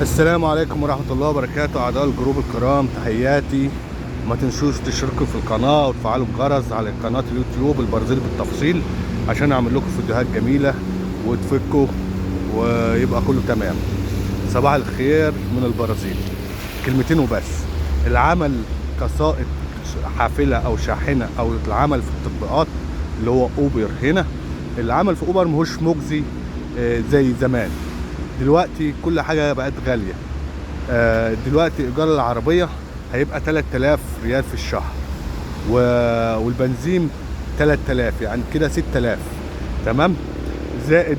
السلام عليكم ورحمة الله وبركاته. أعضاء الجروب الكرام، تحياتي. ما تنسوش تشتركوا في القناة وتفعلوا الجرس على قناة اليوتيوب البرازيل بالتفصيل، عشان أعمل لكم فيديوهات جميلة وتفكوا ويبقى كله تمام. صباح الخير من البرازيل. كلمتين وبس. العمل كسائق حافلة أو شاحنة أو العمل في التطبيقات اللي هو أوبر، هنا العمل في أوبر مهوش مجزي زي زمان. دلوقتي كل حاجة بقت غالية. دلوقتي إيجار العربية هيبقى 3000 ريال في الشهر، والبنزين 3000، يعني كده 6000. تمام. زائد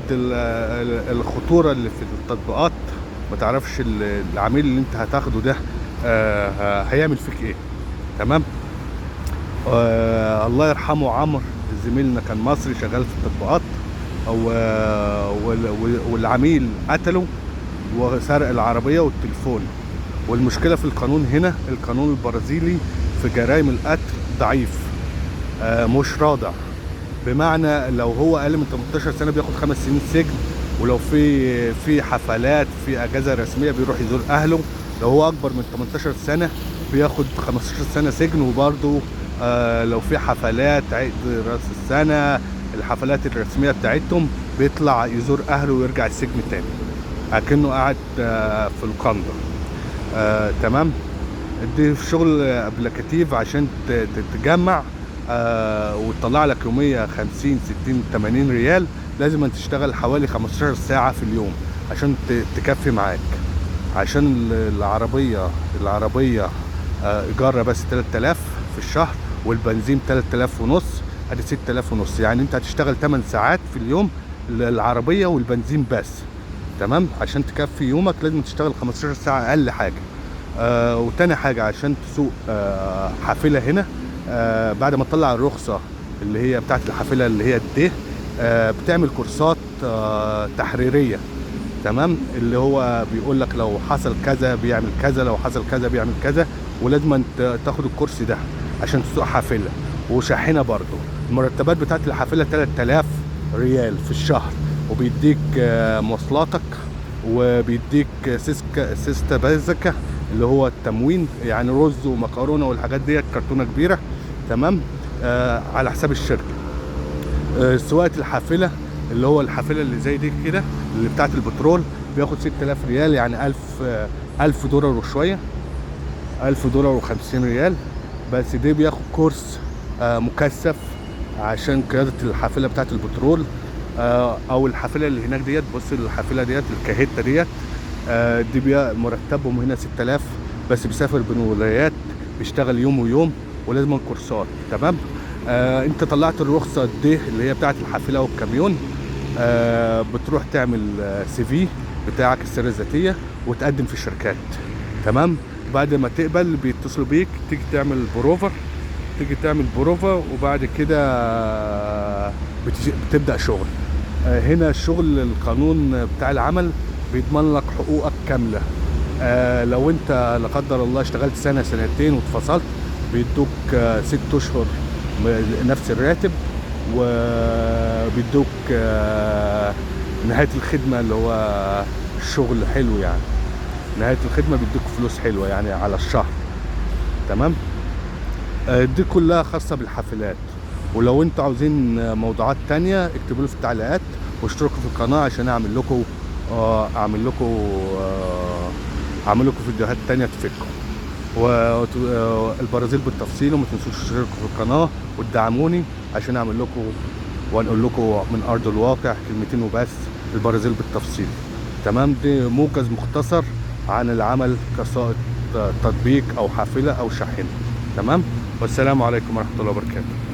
الخطورة اللي في التطبيقات، ما تعرفش العميل اللي انت هتاخده ده هيعمل فيك ايه. تمام. الله يرحمه عمرو زميلنا، كان مصري شغال في التطبيقات، والعميل قتله وسرق العربية والتليفون. والمشكلة في القانون هنا، القانون البرازيلي في جرائم القتل ضعيف، مش رادع. بمعنى لو هو اقل من 18 سنة بياخد 5 سنين سجن، ولو في حفلات في اجازة رسمية بيروح يزور اهله. لو هو اكبر من 18 سنة بياخد 15 سنة سجن، وبرضه لو في حفلات عيد راس السنة، الحفلات الرسمية بتاعتهم، بيطلع يزور اهله ويرجع السجن تاني اكنه قاعد في القنطة. تمام. دي في شغل ابليكاتيف عشان تجمع وتطلع لك يومية 50 60 80 ريال. لازم أن تشتغل حوالي 15 ساعة في اليوم عشان تكفي معاك. عشان العربية إيجارها بس 3000 في الشهر، والبنزين 3000 ونص، ادي 6000 ونص. يعني انت هتشتغل 8 ساعات في اليوم العربية والبنزين بس. تمام. عشان تكفي يومك لازم تشتغل 15 ساعة اقل حاجة. وتاني حاجة، عشان تسوق حافلة هنا، بعد ما تطلع الرخصة اللي هي بتاعت الحافلة اللي هي الد، بتعمل كورسات تحريرية. تمام. اللي هو بيقول لك لو حصل كذا بيعمل كذا، لو حصل كذا بيعمل كذا، ولازم تاخد الكورس ده عشان تسوق حافلة وشاحنة. برضو المرتبات بتاعت الحافلة 3000 ريال في الشهر، وبيديك مواصلاتك، وبيديك سيستا بازكا اللي هو التموين، يعني رز ومكرونه والحاجات ديت، كرتونه كبيره. تمام. على حساب الشركه. سواقه الحافله اللي هو الحافله اللي زي دي كده اللي بتاعت البترول بياخد 6000 ريال، يعني 1000 دولار وشويه، 1000 دولار و50 ريال. بس دي بياخد كورس مكثف عشان قياده الحافله بتاعت البترول. او الحافله اللي هناك ديت، بص الحافله ديت الكاهيتا ديت، دي مرتبهم هنا 6000، بس بيسافر بين ولايات، بيشتغل يوم ويوم، ولازم كورسات. تمام. انت طلعت الرخصه دي اللي هي بتاعت الحافله والكاميون، بتروح تعمل CV بتاعك، السيره الذاتيه، وتقدم في الشركات. تمام. بعد ما تقبل بيتصلوا بيك، تيجي تعمل بروفا، وبعد كده بتبدأ شغل. هنا الشغل، القانون بتاع العمل بيضمن لك حقوقك كاملة. لو انت لا قدر الله اشتغلت سنة سنتين واتفصلت، بيدوك 6 اشهر نفس الراتب، وبيدوك نهاية الخدمة اللي هو الشغل حلو، يعني نهاية الخدمة بيدوك فلوس حلوة يعني على الشهر. تمام. دي كلها خاصة بالحافلات. ولو انتوا عاوزين موضوعات تانية اكتبوا لي في التعليقات، واشتركوا في القناة عشان اعمل لكم فيديوهات تانية تفيدكم. والبرازيل بالتفصيل. وما تنسوش تشتركوا في القناة وتدعموني عشان اعمل لكم وانقل لكم من ارض الواقع كلمتين وبس. البرازيل بالتفصيل. تمام. دي موجز مختصر عن العمل كسائق تطبيق او حافلة او شاحنة. تمام. والسلام عليكم ورحمة الله وبركاته.